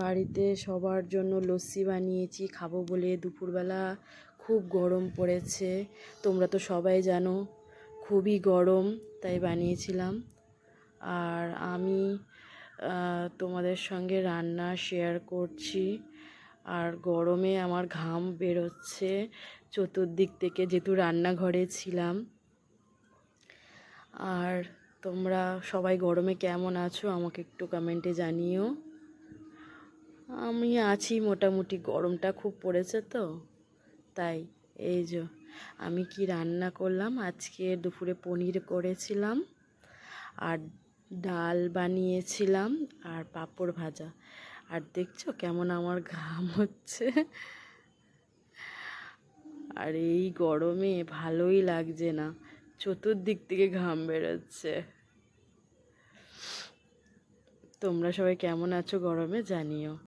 বাড়িতে সবার জন্য লস্যি বানিয়েছি খাবো বলে। দুপুরবেলা খুব গরম পড়েছে, তোমরা তো সবাই জানো খুবই গরম, তাই বানিয়েছিলাম। আর আমি তোমাদের সঙ্গে রান্না শেয়ার করছি। আর গরমে আমার ঘাম বেরোচ্ছে চতুর্দিক থেকে, যেহেতু রান্নাঘরে ছিলাম। আর তোমরা সবাই গরমে কেমন আছো আমাকে একটু কমেন্টে জানিও। আমি আছি মোটামুটি, গরমটা খুব পড়েছে তো তাই। এই যে আমি কি রান্না করলাম, আজকে দুপুরে পনির করেছিলাম, আর ডাল বানিয়েছিলাম, আর পাঁপড় ভাজা। আর দেখছো কেমন আমার ঘাম হচ্ছে। আর এই গরমে ভালোই লাগছে না, চতুর্দিক থেকে ঘাম বেরোচ্ছে। তোমরা সবাই কেমন আছো গরমে জানিও।